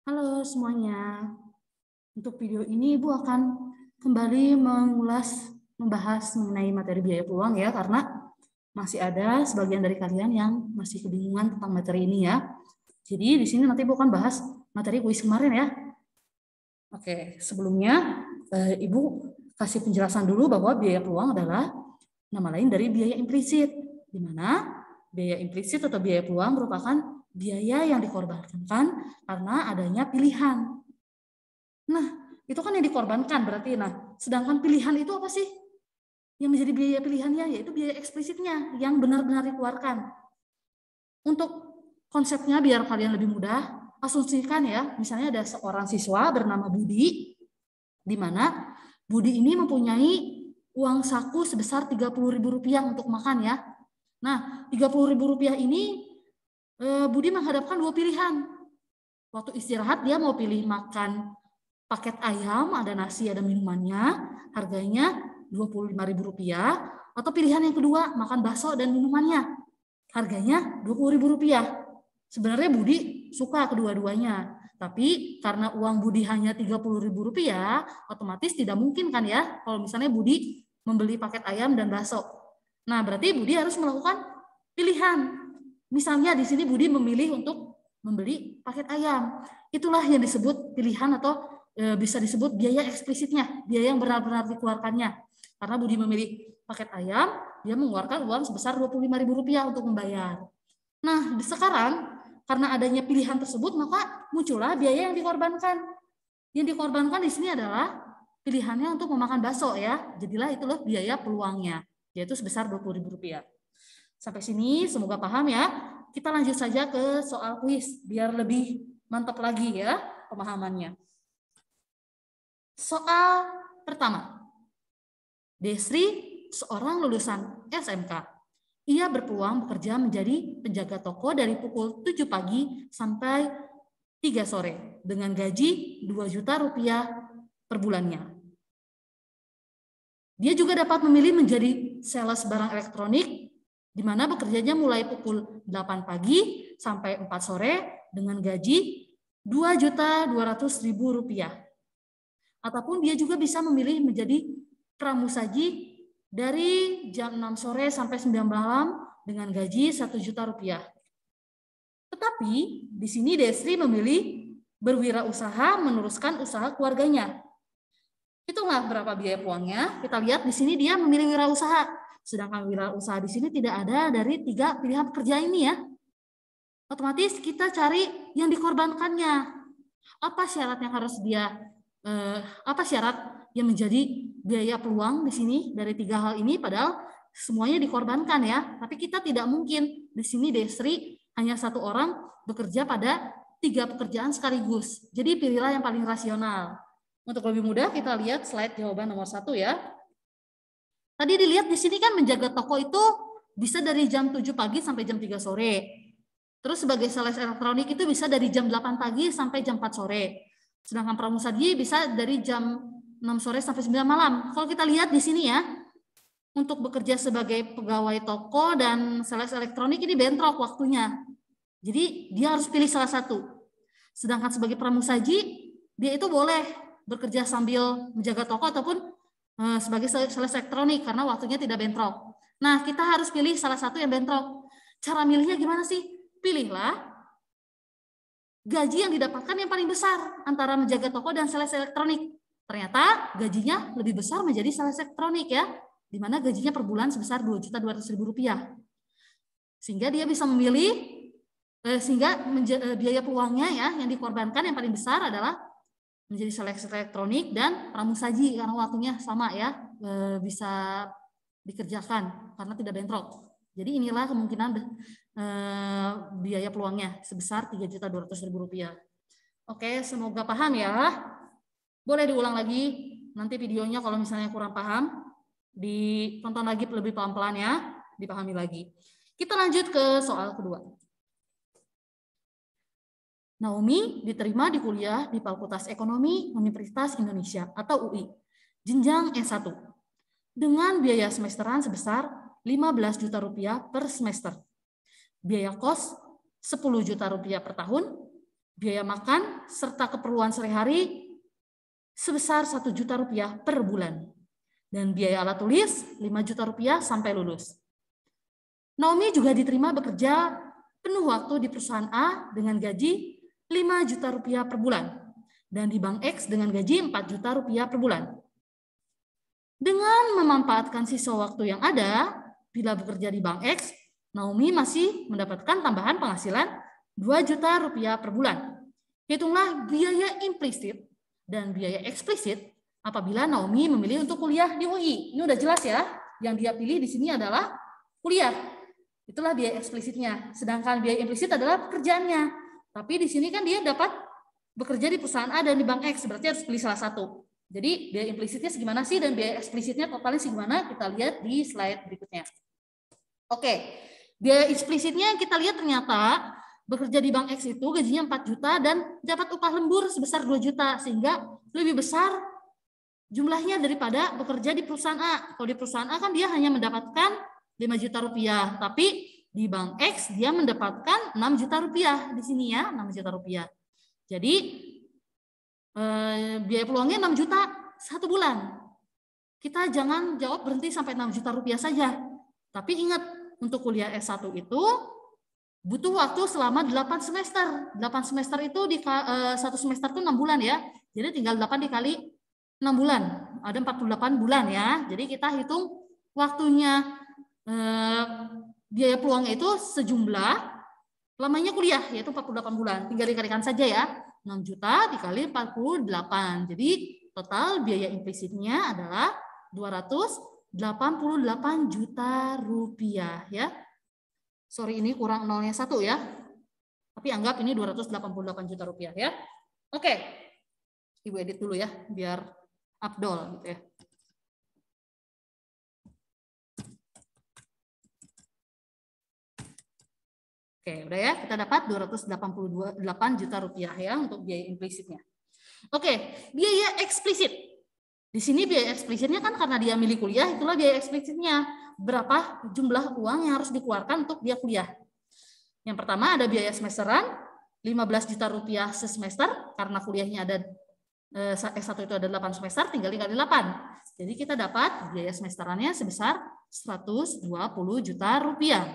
Halo semuanya, untuk video ini Ibu akan kembali membahas mengenai materi biaya peluang ya, karena masih ada sebagian dari kalian yang masih kebingungan tentang materi ini ya. Jadi di sini nanti Ibu akan bahas materi kuis kemarin ya. Oke, sebelumnya Ibu kasih penjelasan dulu bahwa biaya peluang adalah nama lain dari biaya implisit, di mana biaya implisit atau biaya peluang merupakan biaya yang dikorbankan karena adanya pilihan. Nah, itu kan yang dikorbankan berarti. Nah, sedangkan pilihan itu apa sih? Yang menjadi biaya pilihannya yaitu biaya eksplisitnya yang benar-benar dikeluarkan. Untuk konsepnya biar kalian lebih mudah, asumsikan ya, misalnya ada seorang siswa bernama Budi, di mana Budi ini mempunyai uang saku sebesar Rp30.000 untuk makan ya. Nah, Rp30.000 ini Budi menghadapkan dua pilihan. Waktu istirahat dia mau pilih makan paket ayam, ada nasi, ada minumannya, harganya Rp25.000, atau pilihan yang kedua, makan bakso dan minumannya, harganya Rp20.000. Sebenarnya Budi suka kedua-duanya, tapi karena uang Budi hanya Rp30.000, otomatis tidak mungkin kan ya, kalau misalnya Budi membeli paket ayam dan bakso. Nah, berarti Budi harus melakukan pilihan. Misalnya di sini Budi memilih untuk membeli paket ayam. Itulah yang disebut pilihan atau bisa disebut biaya eksplisitnya, biaya yang benar-benar dikeluarkannya. Karena Budi memilih paket ayam, dia mengeluarkan uang sebesar Rp25.000 untuk membayar. Nah, sekarang karena adanya pilihan tersebut, maka muncullah biaya yang dikorbankan. Yang dikorbankan di sini adalah pilihannya untuk memakan bakso ya. Jadilah itulah biaya peluangnya, yaitu sebesar Rp20.000. Sampai sini semoga paham ya. Kita lanjut saja ke soal kuis biar lebih mantap lagi ya pemahamannya. Soal pertama. Desri seorang lulusan SMK. Ia berpeluang bekerja menjadi penjaga toko dari pukul 7 pagi sampai 3 sore dengan gaji Rp2 juta per bulannya. Dia juga dapat memilih menjadi sales barang elektronik di mana bekerjanya mulai pukul 8 pagi sampai 4 sore dengan gaji Rp2.200.000. Ataupun dia juga bisa memilih menjadi pramusaji dari jam 6 sore sampai 9 malam dengan gaji Rp1 juta. Tetapi di sini Desri memilih berwirausaha meneruskan usaha keluarganya. Itulah berapa biaya peluangnya. Kita lihat di sini dia memilih wirausaha. Sedangkan wirausaha di sini tidak ada dari 3 pilihan pekerjaan ini ya. Otomatis kita cari yang dikorbankannya. Apa syarat yang harus apa syarat yang menjadi biaya peluang di sini dari 3 hal ini, padahal semuanya dikorbankan ya. Tapi kita tidak mungkin di sini Desri hanya satu orang bekerja pada 3 pekerjaan sekaligus. Jadi pilihlah yang paling rasional. Untuk lebih mudah kita lihat slide jawaban nomor 1 ya. Tadi dilihat di sini kan menjaga toko itu bisa dari jam 7 pagi sampai jam 3 sore. Terus sebagai sales elektronik itu bisa dari jam 8 pagi sampai jam 4 sore. Sedangkan pramusaji bisa dari jam 6 sore sampai 9 malam. Kalau kita lihat di sini ya, untuk bekerja sebagai pegawai toko dan sales elektronik ini bentrok waktunya. Jadi dia harus pilih salah satu. Sedangkan sebagai pramusaji, dia itu boleh bekerja sambil menjaga toko ataupun sebagai sales elektronik karena waktunya tidak bentrok. Nah, kita harus pilih salah satu yang bentrok. Cara milihnya gimana sih? Pilihlah gaji yang didapatkan yang paling besar antara menjaga toko dan sales elektronik. Ternyata gajinya lebih besar menjadi sales elektronik ya, di mana gajinya per bulan sebesar Rp2.200.000. Sehingga dia bisa memilih, sehingga biaya peluangnya ya yang dikorbankan yang paling besar adalah menjadi sales elektronik dan pramusaji karena waktunya sama ya, bisa dikerjakan karena tidak bentrok. Jadi inilah kemungkinan biaya peluangnya sebesar Rp3.200.000. Oke, semoga paham ya. Boleh diulang lagi nanti videonya kalau misalnya kurang paham, ditonton lagi lebih pelan-pelan ya, dipahami lagi. Kita lanjut ke soal kedua. Naomi diterima di kuliah di Fakultas Ekonomi Universitas Indonesia atau UI, jenjang S1, dengan biaya semesteran sebesar Rp15 juta per semester. Biaya kos Rp10 juta per tahun, biaya makan serta keperluan sehari-hari sebesar 1 juta rupiah per bulan. Dan biaya alat tulis 5 juta rupiah sampai lulus. Naomi juga diterima bekerja penuh waktu di perusahaan A dengan gaji 5 juta rupiah per bulan. Dan di Bank X dengan gaji 4 juta rupiah per bulan. Dengan memanfaatkan sisa waktu yang ada, bila bekerja di Bank X, Naomi masih mendapatkan tambahan penghasilan 2 juta rupiah per bulan. Hitunglah biaya implisit dan biaya eksplisit apabila Naomi memilih untuk kuliah di UI. Ini udah jelas ya, yang dia pilih di sini adalah kuliah. Itulah biaya eksplisitnya. Sedangkan biaya implisit adalah pekerjaannya. Tapi di sini kan dia dapat bekerja di perusahaan A dan di Bank X, berarti harus pilih salah satu. Jadi biaya implisitnya segimana sih dan biaya eksplisitnya totalnya segimana, kita lihat di slide berikutnya. Oke, biaya eksplisitnya kita lihat ternyata bekerja di Bank X itu gajinya 4 juta dan dapat upah lembur sebesar 2 juta, sehingga lebih besar jumlahnya daripada bekerja di perusahaan A. Kalau di perusahaan A kan dia hanya mendapatkan 5 juta rupiah, tapi di Bank X dia mendapatkan 6 juta rupiah di sini ya, 6 juta rupiah. Jadi biaya peluangnya 6 juta 1 bulan. Kita jangan jawab berhenti sampai 6 juta rupiah saja. Tapi ingat, untuk kuliah S1 itu butuh waktu selama 8 semester. 8 semester itu di satu semester itu 6 bulan ya. Jadi tinggal 8 dikali 6 bulan. Ada 48 bulan ya. Jadi kita hitung waktunya biaya peluangnya itu sejumlah lamanya kuliah, yaitu 48 bulan. Tinggal dikalikan saja ya. 6 juta dikali 48. Jadi total biaya implisitnya adalah 288 juta rupiah ya. Sorry, ini kurang nolnya 1 ya. Tapi anggap ini 288 juta rupiah ya. Oke. Ibu edit dulu ya biar afdol gitu ya. Oke, udah ya, kita dapat 288 juta rupiah ya untuk biaya implisitnya. Oke, biaya eksplisit. Di sini biaya eksplisitnya kan karena dia milih kuliah, itulah biaya eksplisitnya. Berapa jumlah uang yang harus dikeluarkan untuk dia kuliah. Yang pertama ada biaya semesteran, 15 juta rupiah sesemester, karena kuliahnya ada S1 itu ada 8 semester, tinggal dikali 8. Jadi kita dapat biaya semesterannya sebesar 120 juta rupiah.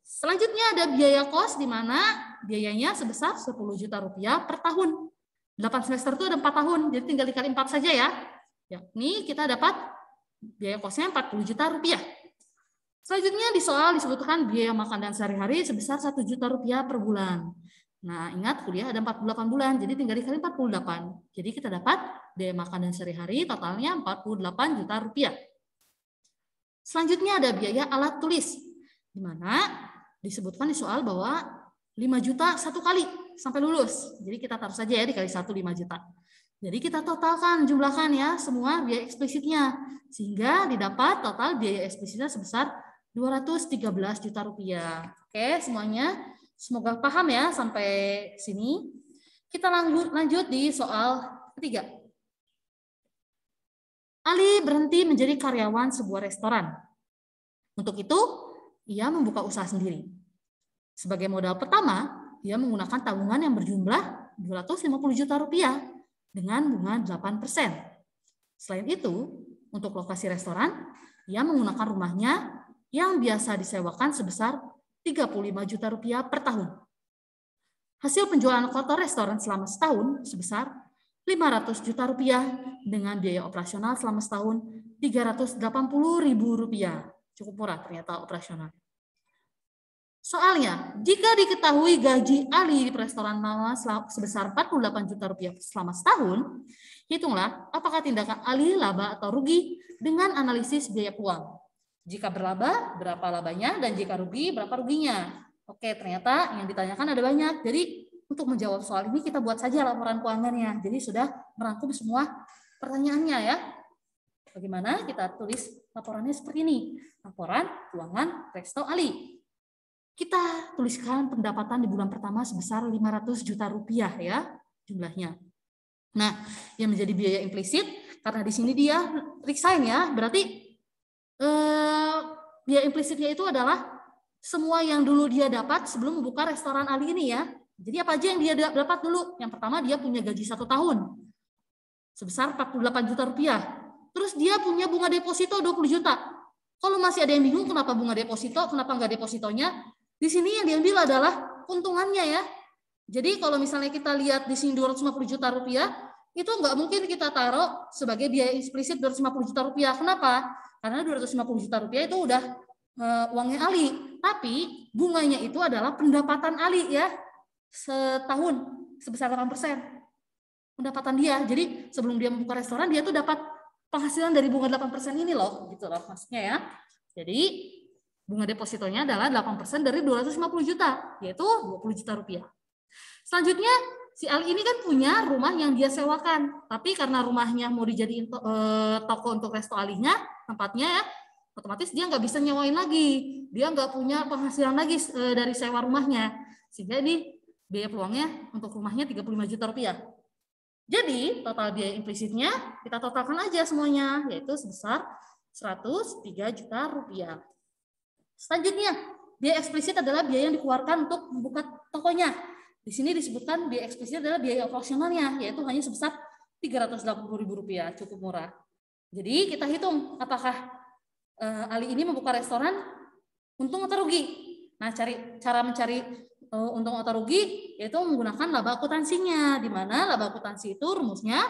Selanjutnya ada biaya kos, di mana biayanya sebesar 10 juta rupiah per tahun. 8 semester itu ada 4 tahun, jadi tinggal dikali 4 saja ya. Yakni kita dapat biaya kosnya 40 juta rupiah. Selanjutnya di soal disebutkan biaya makan dan sehari-hari sebesar 1 juta rupiah per bulan. Nah, ingat kuliah ada 48 bulan, jadi tinggal dikali 48. Jadi kita dapat biaya makan dan sehari-hari totalnya 48 juta rupiah. Selanjutnya ada biaya alat tulis, di mana disebutkan di soal bahwa 5 juta 1 kali sampai lulus. Jadi kita taruh saja ya dikali 1 5 juta. Jadi kita totalkan, jumlahkan ya semua biaya eksplisitnya. Sehingga didapat total biaya eksplisitnya sebesar 213 juta rupiah. Oke, semuanya semoga paham ya sampai sini. Kita lanjut di soal ketiga. Ali berhenti menjadi karyawan sebuah restoran. Untuk itu, ia membuka usaha sendiri. Sebagai modal pertama, ia menggunakan tabungan yang berjumlah 250 juta rupiah dengan bunga 8%. Selain itu, untuk lokasi restoran, ia menggunakan rumahnya yang biasa disewakan sebesar 35 juta rupiah per tahun. Hasil penjualan kotor restoran selama setahun sebesar 500 juta rupiah dengan biaya operasional selama setahun 380.000 rupiah. Cukup murah ternyata operasional. Soalnya, jika diketahui gaji Ali di restoran Mama sebesar 48 juta rupiah selama setahun, hitunglah apakah tindakan Ali laba atau rugi dengan analisis biaya peluang. Jika berlaba, berapa labanya, dan jika rugi, berapa ruginya. Oke, ternyata yang ditanyakan ada banyak. Jadi, untuk menjawab soal ini, kita buat saja laporan keuangannya. Jadi, sudah merangkum semua pertanyaannya ya. Bagaimana kita tulis laporannya seperti ini. Laporan keuangan Resto Ali. Kita tuliskan pendapatan di bulan pertama sebesar 500 juta rupiah ya jumlahnya. Nah, yang menjadi biaya implisit karena di sini dia resign ya, berarti biaya implisitnya itu adalah semua yang dulu dia dapat sebelum membuka restoran Ali ini ya. Jadi apa aja yang dia dapat dulu? Yang pertama dia punya gaji 1 tahun sebesar 48 juta rupiah. Terus dia punya bunga deposito 20 juta. Kalau masih ada yang bingung kenapa bunga deposito, kenapa nggak depositonya? Di sini yang diambil adalah keuntungannya ya. Jadi kalau misalnya kita lihat di sini 250 juta rupiah, itu nggak mungkin kita taruh sebagai biaya eksplisit 250 juta rupiah. Kenapa? Karena 250 juta rupiah itu udah uangnya Ali. Tapi bunganya itu adalah pendapatan Ali ya. Setahun sebesar 8%. Pendapatan dia. Jadi sebelum dia membuka restoran, dia tuh dapat penghasilan dari bunga 8% ini loh. Gitu loh maksudnya ya. Jadi bunga depositonya adalah 8% dari 250 juta, yaitu 20 juta rupiah. Selanjutnya, si Ali ini kan punya rumah yang dia sewakan. Tapi karena rumahnya mau dijadiin toko untuk resto Alinya, tempatnya ya, otomatis dia nggak bisa nyewain lagi. Dia nggak punya penghasilan lagi dari sewa rumahnya. Sehingga ini biaya peluangnya untuk rumahnya 35 juta rupiah. Jadi total biaya implisitnya kita totalkan aja semuanya, yaitu sebesar 103 juta rupiah. Selanjutnya, biaya eksplisit adalah biaya yang dikeluarkan untuk membuka tokonya. Di sini disebutkan biaya eksplisit adalah biaya operasionalnya, yaitu hanya sebesar Rp380.000, cukup murah. Jadi kita hitung apakah Ali ini membuka restoran untung atau rugi. Nah, cara mencari untung atau rugi yaitu menggunakan laba akuntansinya, di mana laba akuntansi itu rumusnya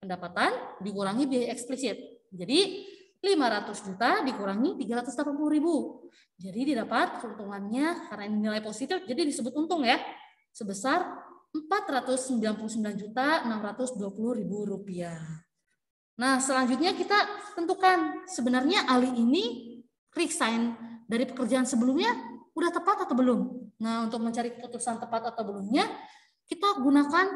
pendapatan dikurangi biaya eksplisit. Jadi 500 juta dikurangi 380.000. Jadi didapat keuntungannya karena ini nilai positif, jadi disebut untung ya, sebesar Rp499.620.000. Nah, selanjutnya kita tentukan sebenarnya Ali ini resign dari pekerjaan sebelumnya udah tepat atau belum. Nah, untuk mencari keputusan tepat atau belumnya, kita gunakan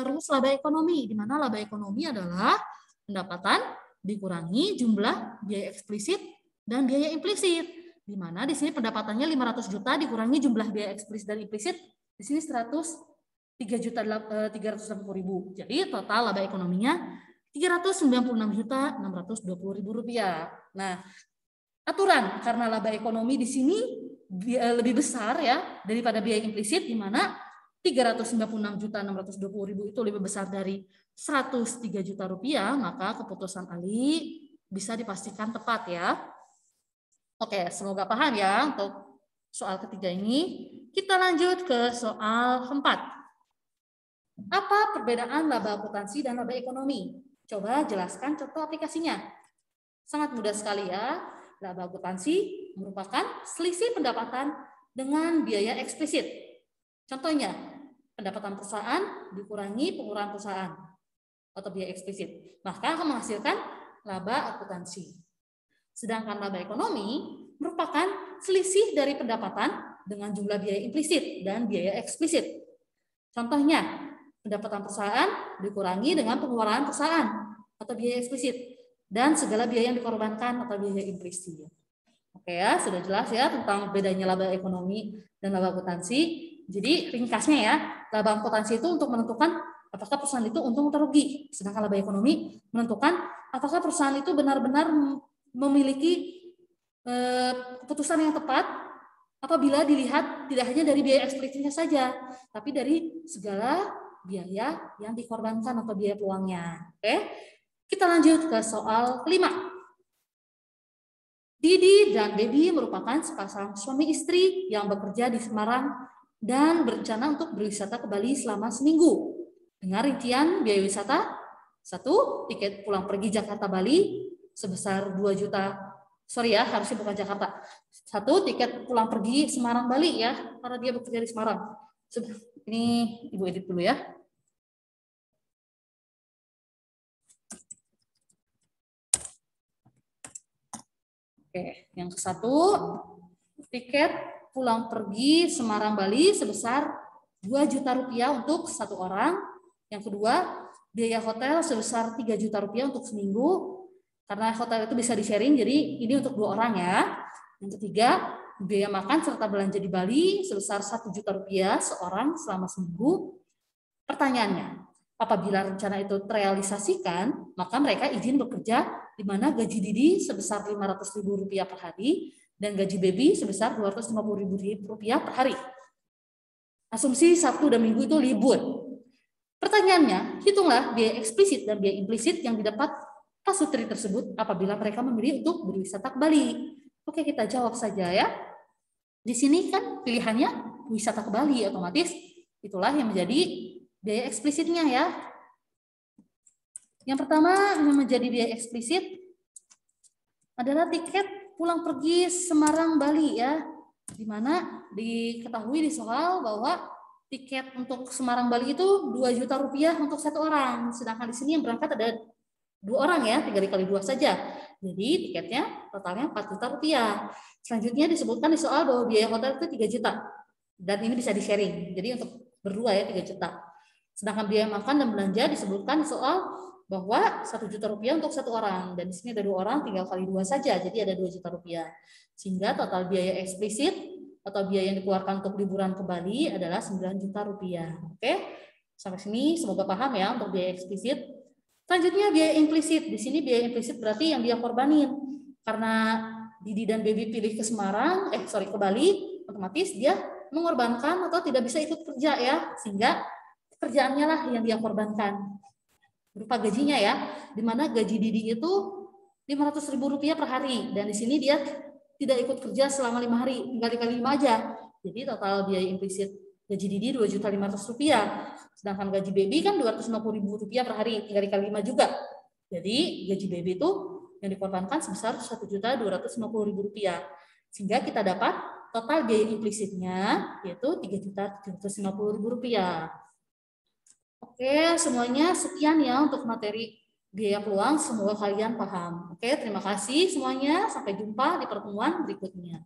rumus laba ekonomi, di mana laba ekonomi adalah pendapatan dikurangi jumlah biaya eksplisit dan biaya implisit. Di mana di sini pendapatannya 500 juta dikurangi jumlah biaya eksplisit dan implisit, di sini 103.380.000. Jadi total laba ekonominya Rp396.620.000. Nah, aturan karena laba ekonomi di sini lebih besar ya daripada biaya implisit, di mana Rp396.620.000 itu lebih besar dari Rp103 juta, maka keputusan Ali bisa dipastikan tepat ya. Oke, semoga paham ya untuk soal ketiga ini. Kita lanjut ke soal keempat. Apa perbedaan laba akuntansi dan laba ekonomi? Coba jelaskan contoh aplikasinya. Sangat mudah sekali ya. Laba akuntansi merupakan selisih pendapatan dengan biaya eksplisit. Contohnya, pendapatan perusahaan dikurangi pengeluaran perusahaan atau biaya eksplisit, maka akan menghasilkan laba akuntansi. Sedangkan laba ekonomi merupakan selisih dari pendapatan dengan jumlah biaya implisit dan biaya eksplisit. Contohnya, pendapatan perusahaan dikurangi dengan pengeluaran perusahaan atau biaya eksplisit dan segala biaya yang dikorbankan atau biaya implisit. Oke ya, sudah jelas ya tentang bedanya laba ekonomi dan laba akuntansi. Jadi ringkasnya ya, laba akuntansi itu untuk menentukan apakah perusahaan itu untung atau rugi. Sedangkan laba ekonomi menentukan apakah perusahaan itu benar-benar memiliki keputusan yang tepat apabila dilihat tidak hanya dari biaya eksplisitnya saja, tapi dari segala biaya yang dikorbankan atau biaya peluangnya. Oke, kita lanjut ke soal kelima. Didi dan Debbie merupakan sepasang suami istri yang bekerja di Semarang dan berencana untuk berwisata ke Bali selama seminggu. Dengan rincian biaya wisata, 1. Tiket pulang pergi Jakarta-Bali sebesar 2 juta. Sorry ya, harusnya bukan Jakarta. 1. Tiket pulang pergi Semarang-Bali ya, karena dia bekerja di Semarang. Ini Ibu edit dulu ya. Oke, yang ke-1, tiket pulang pergi Semarang-Bali sebesar 2 juta rupiah untuk satu orang. Yang kedua, biaya hotel sebesar 3 juta rupiah untuk seminggu. Karena hotel itu bisa di-sharing, jadi ini untuk 2 orang ya. Yang ketiga, biaya makan serta belanja di Bali sebesar 1 juta rupiah seorang selama seminggu. Pertanyaannya, apabila rencana itu terrealisasikan, maka mereka izin bekerja di mana gaji Didi sebesar Rp500.000 per hari dan gaji Baby sebesar Rp250.000 per hari. Asumsi Sabtu dan Minggu itu libur. Pertanyaannya, hitunglah biaya eksplisit dan biaya implisit yang didapat pasutri tersebut apabila mereka memilih untuk berwisata ke Bali. Oke, kita jawab saja ya. Di sini kan pilihannya wisata ke Bali, otomatis itulah yang menjadi biaya eksplisitnya ya. Yang pertama yang menjadi biaya eksplisit adalah tiket pulang pergi Semarang Bali ya. Di mana diketahui di soal bahwa tiket untuk Semarang Bali itu 2 juta rupiah untuk 1 orang. Sedangkan di sini yang berangkat ada 2 orang ya, 3 kali 2 saja. Jadi tiketnya totalnya 4 juta rupiah. Selanjutnya disebutkan di soal bahwa biaya hotel itu 3 juta. Dan ini bisa di-sharing. Jadi untuk berdua ya 3 juta. Sedangkan biaya makan dan belanja disebutkan di soal bahwa 1 juta rupiah untuk 1 orang. Dan di sini ada 2 orang, tinggal kali 2 saja. Jadi ada 2 juta rupiah. Sehingga total biaya eksplisit atau biaya yang dikeluarkan untuk liburan ke Bali adalah 9 juta rupiah. Oke, sampai sini semoga paham ya untuk biaya eksplisit. Selanjutnya biaya implisit. Di sini biaya implisit berarti yang dia korbanin. Karena Didi dan Baby pilih ke ke Bali, otomatis dia mengorbankan atau tidak bisa ikut kerja ya, sehingga pekerjaannya lah yang dia korbankan. Berupa gajinya ya, di mana gaji Didi itu 500.000 rupiah per hari, dan di sini dia tidak ikut kerja selama 5 hari, tinggal dikali 5 aja. Jadi total biaya implisit gaji Didi 2.500.000 rupiah. Sedangkan gaji Baby kan 250.000 rupiah per hari, tinggal dikali 5 juga. Jadi gaji Baby itu yang dikorbankan sebesar 1.250.000 rupiah. Sehingga kita dapat total biaya implisitnya yaitu 3.750.000 rupiah. Oke, semuanya sekian ya untuk materi biaya peluang, semoga kalian paham. Oke, terima kasih semuanya. Sampai jumpa di pertemuan berikutnya.